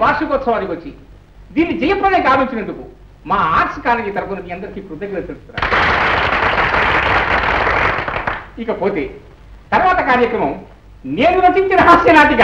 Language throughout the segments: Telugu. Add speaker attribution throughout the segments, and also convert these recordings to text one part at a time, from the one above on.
Speaker 1: వార్షికోత్సవానికి వచ్చి దీన్ని జయప్రదంగా గావించినందుకు మా ఆర్ట్స్ కాలేజీ తరఫున మీ అందరికీ కృతజ్ఞతలు తెలుపుతున్నాను. ఇకపోతే తర్వాత కార్యక్రమం నేను రచించిన హాస్య నాటిక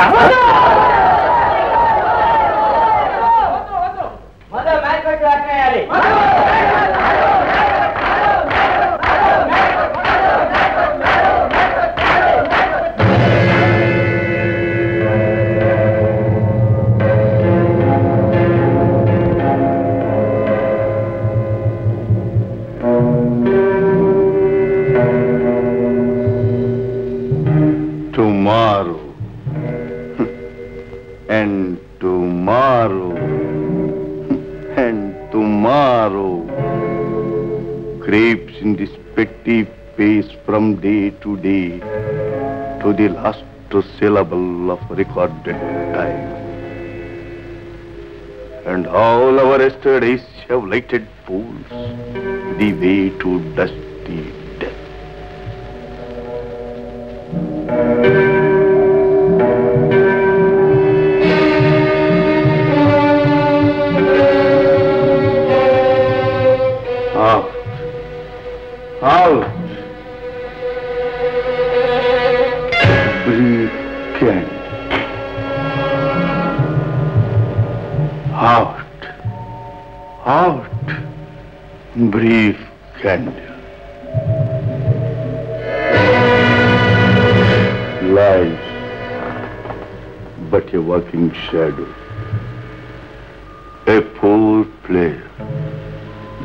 Speaker 2: tomorrow and tomorrow and tomorrow creeps in this petty pace from day to day to the last syllable of recorded time. And all our yesterdays have lighted fools the way to dusty death. Out. Weekend. Out. Out. Brief candle. Lies, but a walking shadow. A poor player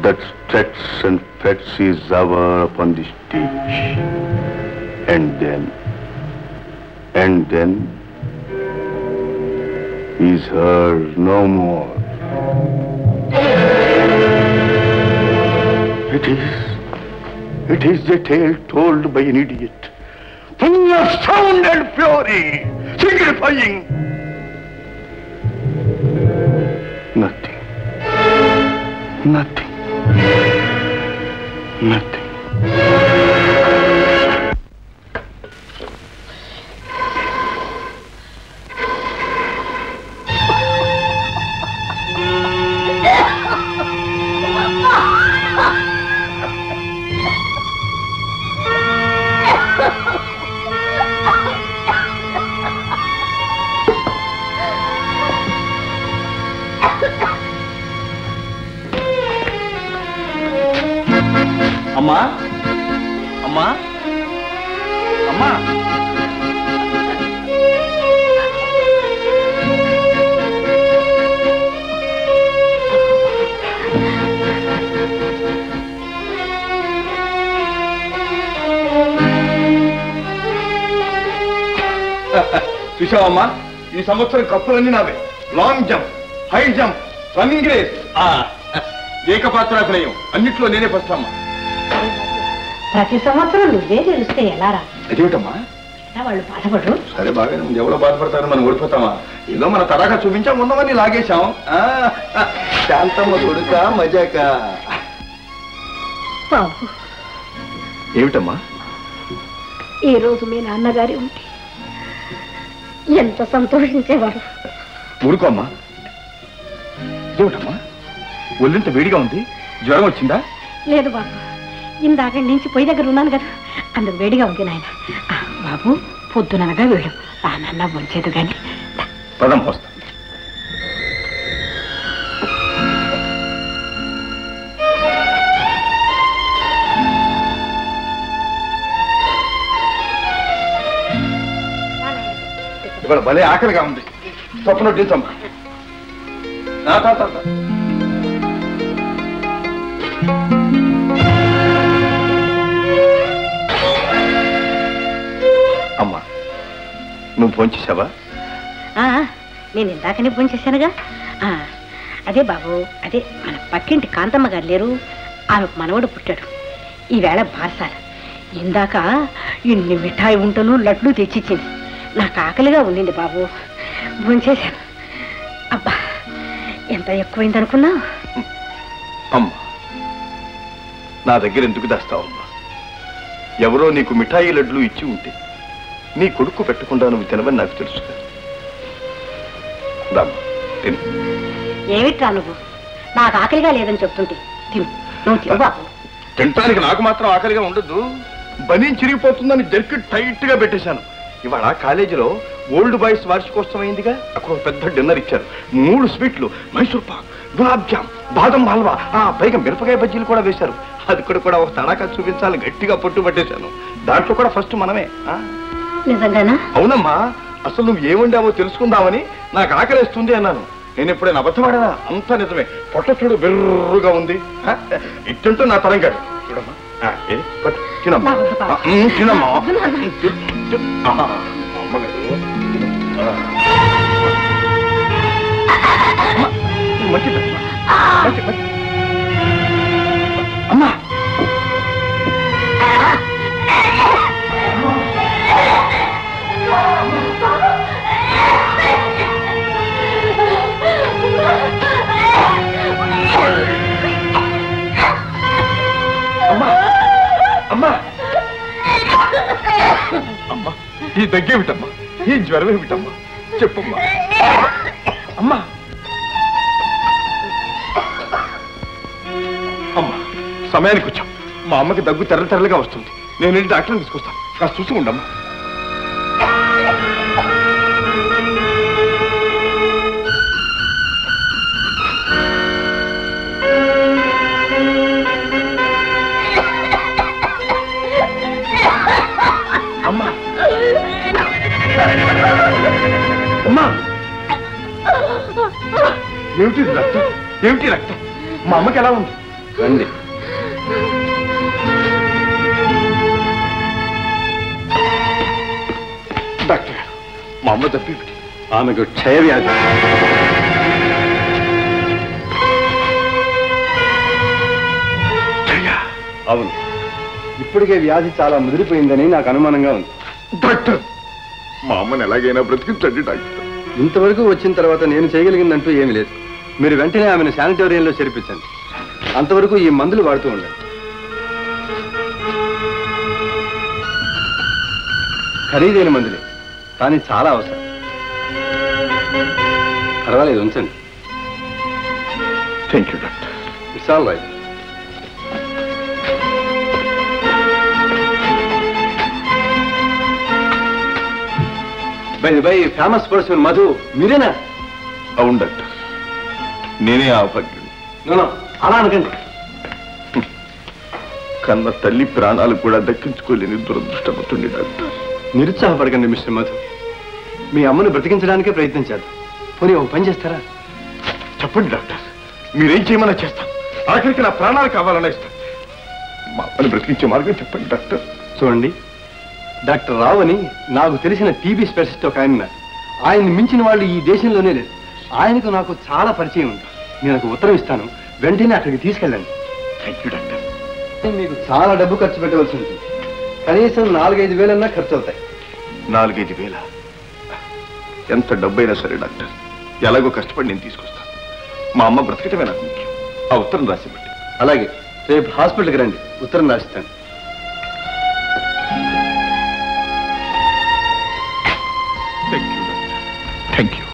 Speaker 2: that struts and frets his hour upon the stage. And then he's heard no more. It is a tale told by an idiot, full of sound and fury, signifying nothing.
Speaker 3: అమ్మా అమ్మా అమ్మా చూసావమ్మా, ఈ సంవత్సరం కప్పులన్నీ నావే. Long jump, high jump, running race, ఏకపాత్రాభినయం అన్నిట్లో నేనే ఫస్ట్ అమ్మా.
Speaker 4: ప్రతి సంవత్సరం నువ్వే గెలిస్తే ఎలారా?
Speaker 3: అదేమిటమ్మా
Speaker 4: వాళ్ళు బాధపడరు?
Speaker 3: సరే బాగానే ఉంది, ఎవరో బాధపడతారు, మనం ఓడిపోతామా? ఏదో మన తడాగా చూపించాం, ఉన్నవన్నీ లాగేశాం. శాంతమ్మ కొడుక మజాక.
Speaker 4: బాబు,
Speaker 3: ఏమిటమ్మా?
Speaker 4: ఈ రోజు మీ నాన్నగారి ఉంటే ఎంత సంతోషించేవాడు.
Speaker 3: ఊరుకోమ్మా. ఏమిటమ్మా, ఒళ్ళంత వేడిగా ఉంది, జ్వరం వచ్చిందా?
Speaker 4: లేదు బాబు, ఇందాక నుంచి పొయ్యి దగ్గర ఉన్నాను కదా, అందుకు వేడిగా ఉంది నాయన. బాబు, పొద్దుననగా వేడు, నాన్న వంచేదు కానీ.
Speaker 3: పదం వస్తా. ఇవాళ భలే ఆకలిగా ఉంది, స్వప్న వడ్డించమ్మా. అమ్మా, నువ్వు ఫోన్ చేసావా?
Speaker 4: నేను ఇందాకనే ఫోన్ చేశానుగా. అదే బాబు, అదే మన పక్కింటి కాంతమ్మ గారు లేరు, ఆమెకు మనవడు పుట్టాడు. ఈవేళ బారసాల. ఇందాక ఇన్ని మిఠాయి ఉంటలు లడ్లు తెచ్చిచ్చింది. నాకు ఆకలిగా ఉండింది బాబు, భోంచేశాను. అబ్బా, ఎంత ఎక్కువైందనుకున్నా.
Speaker 3: అమ్మా, నా దగ్గర ఎందుకు దాస్తావమ్మా? ఎవరో నీకు మిఠాయి లడ్లు ఇచ్చి ఉంటే నీ కొడుకు పెట్టకుండా నువ్వు తినవని నాకు తెలుసు. రామ్మా, తిను.
Speaker 4: ఏమిట్రా నువ్వు నాకు ఆకలిగా లేదని చెప్తుంటే తిను, నువ్వు తిను బాబు.
Speaker 3: తినటానికి నాకు మాత్రం ఆకలిగా ఉండొద్దు. బనీన్ చిరిగిపోతుందని జర్కి టైట్ గా పెట్టేశాను. ఇవాళ కాలేజీలో ఓల్డ్ బాయ్స్ వార్షికోత్సవం అయిందిగా, అక్కడ ఒక పెద్ద డిన్నర్ ఇచ్చారు. 3 స్వీట్లు, మైసూర్ పాక్, గులాబ్ జామ్, బాదం హల్వా, పైగా మిరపకాయ బజ్జీలు కూడా వేశారు. అది కూడా ఒక తడాకా చూపించాలని గట్టిగా పట్టుబట్టేశాను. దాంట్లో కూడా ఫస్ట్ మనమే.
Speaker 4: నిజంగానా?
Speaker 3: అవునమ్మా, అసలు నువ్వు ఏముండావో తెలుసుకుందామని నాకు ఆకలిస్తుంది అన్నాను. నేను ఎప్పుడైనా అబద్ధమాడానా? అంతా నిజమే. పొట్ట చూడు బెర్రుగా ఉంది. ఇట్టుంటూ నా తరం కాదు. చూడమ్మా, తినమ్మా తినమ్మా. అమ్మగారు మంచిది అమ్మా. అమ్మా అమ్మా అమ్మా, ఈ దగ్గేమిటమ్మా? ఈ జ్వరం ఏమిటమ్మా? చెప్పమ్మా. అమ్మా అమ్మా, సమయానికి వచ్చాం. మా అమ్మకి దగ్గు తెరలుగా వస్తుంది. నేను వెళ్ళి డాక్టర్ని తీసుకొస్తాను. కాస్త చూసి ఉండమ్మా. అమ్మా అమ్మా, ఏమిటి రక్తం? ఏమిటి రక్తం? మా అమ్మకి ఎలా ఉంది? రండి. డాక్టర్ గారు, మా అమ్మ తప్పి ఆమెకు క్షయవ్యాధి.
Speaker 2: అవును, ఇప్పటికే వ్యాధి చాలా ముదిరిపోయిందని నాకు అనుమానంగా ఉంది.
Speaker 3: డాక్టర్, మా అమ్మని ఎలాగైనా బ్రతికించండి డాక్టర్.
Speaker 2: ఇంతవరకు వచ్చిన తర్వాత నేను చేయగలిగిందంటూ ఏమీ లేదు. మీరు వెంటనే ఆమెను శానిటోరియంలో చేర్పించండి. అంతవరకు ఈ మందులు వాడుతూ ఉండండి. ఖరీదైన మందులే, కానీ చాలా అవసరం. పర్వాలేదు, ఉంచండి.
Speaker 3: Thank you doctor.
Speaker 2: It's all right. By famous person Madhu మీరేనా?
Speaker 3: అవును డాక్టర్, నేనే ఆపగ్యుడు.
Speaker 2: అలా అనకండి.
Speaker 3: కన్న తల్లి ప్రాణాలు కూడా దక్కించుకోలేని దురదృష్టపడుతుంది డాక్టర్.
Speaker 2: నిరుత్సాహపడకండి మిస్టర్ మధు. మీ అమ్మను బ్రతికించడానికే ప్రయత్నం చేద్దాం. పోనీ ఒక పని చేస్తారా?
Speaker 3: చెప్పండి డాక్టర్, మీరేం చేయమన్నా చేస్తాను. ఆఖరికి నా ప్రాణాలు కావాలన్నా ఇస్తాను. మా అమ్మని బ్రతికించే మార్గం చెప్పండి డాక్టర్.
Speaker 2: చూడండి, డాక్టర్ రావు అని నాకు తెలిసిన టీబీ స్పెషలిస్ట్ ఒక ఆయన ఉన్నారు. ఆయన్ని మించిన వాళ్ళు ఈ దేశంలోనే లేదు. ఆయనకు నాకు చాలా పరిచయం ఉంది. నేను ఒక ఉత్తరం ఇస్తాను, వెంటనే అక్కడికి తీసుకెళ్ళండి.
Speaker 3: Thank you doctor.
Speaker 2: మీకు చాలా డబ్బు ఖర్చు పెట్టవలసి ఉంటుంది. కనీసం 4-5 వేలన్నా ఖర్చు అవుతాయి.
Speaker 3: 4-5 వేల? ఎంత డబ్బైనా సరే డాక్టర్, ఎలాగో కష్టపడి నేను తీసుకొస్తాను. మా అమ్మ బ్రతకటమే నాకు ముఖ్యం. ఆ ఉత్తరం రాసివ్వండి.
Speaker 2: అలాగే, రేపు హాస్పిటల్కి రండి, ఉత్తరం రాసిస్తాను.
Speaker 3: Thank you doctor. Thank you.